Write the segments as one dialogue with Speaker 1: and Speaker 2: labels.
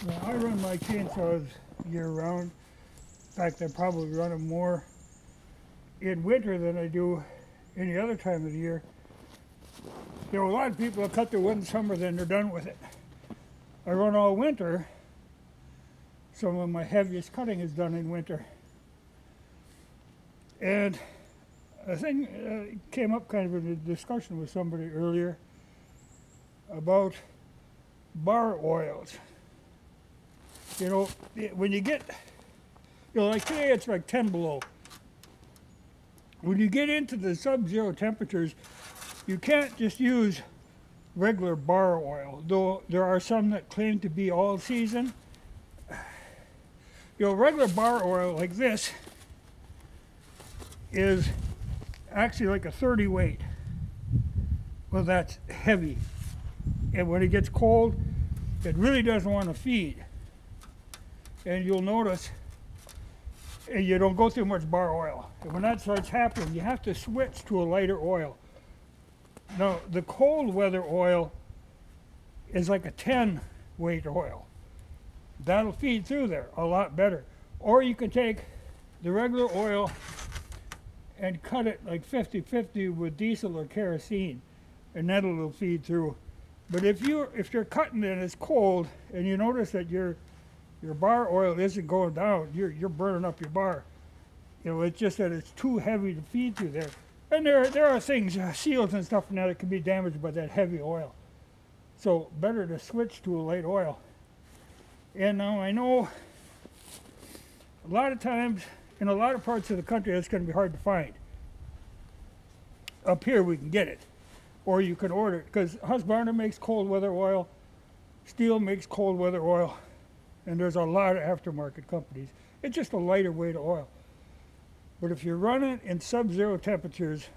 Speaker 1: Well, I run my chainsaws year round. In fact, I probably run them more in winter than I do any other time of the year. You know, a lot of people cut their wood in summer, then they're done with it. I run all winter. Some of my heaviest cutting is done in winter. And a thing came up kind of in a discussion with somebody earlier about bar oils. You know, when you get, like today it's like 10 below. When you get into the sub-zero temperatures, you can't just use regular bar oil, though there are some that claim to be all season. You know, regular bar oil like this is actually like a 30 weight. Well, that's heavy. And when it gets cold, it really doesn't want to feed. And you'll notice you don't go through much bar oil. And when that starts happening, you have to switch to a lighter oil. Now, the cold weather oil is like a 10 weight oil. That'll feed through there a lot better. Or you can take the regular oil and cut it like 50-50 with diesel or kerosene, and that'll feed through. But if you're cutting it and it's cold, and you notice that your bar oil isn't going down, you're burning up your bar. You know, it's just that it's too heavy to feed through there. And there are things, seals and stuff now that can be damaged by that heavy oil. So better to switch to a light oil. And now I know a lot of times in a lot of parts of the country that's going to be hard to find. Up here we can get it, or you can order it, because Husqvarna makes cold weather oil, Stihl makes cold weather oil, and there's a lot of aftermarket companies. It's just a lighter weight of oil. But if you're running in sub-zero temperatures,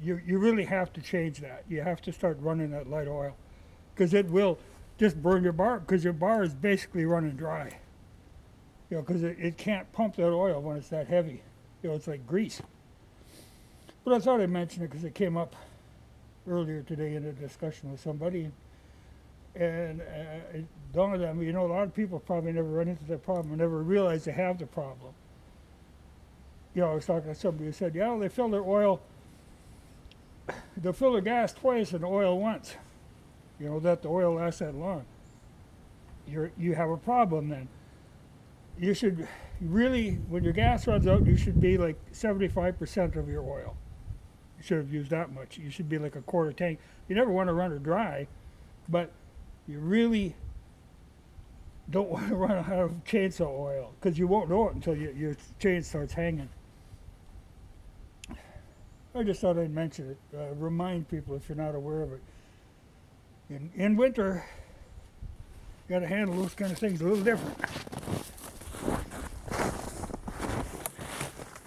Speaker 1: you really have to change that. You have to start running that light oil, because it will just burn your bar, because your bar is basically running dry. You know, because it can't pump that oil when it's that heavy. You know, it's like grease. But I thought I'd mention it because it came up earlier today in a discussion with somebody. And it dawned on me, you know, a lot of people probably never run into that problem and never realize they have the problem. You know, I was talking to somebody who said, yeah, they fill their oil, they'll fill their gas twice and oil once. You know, that the oil lasts that long. You have a problem then. You should really, when your gas runs out, you should be like 75% of your oil. You should have used that much. You should be like a quarter tank. You never want to run it dry, but you really don't want to run out of chainsaw oil, because you won't know it until your chain starts hanging. I just thought I'd mention it, remind people if you're not aware of it. In winter, you got to handle those kind of things a little different.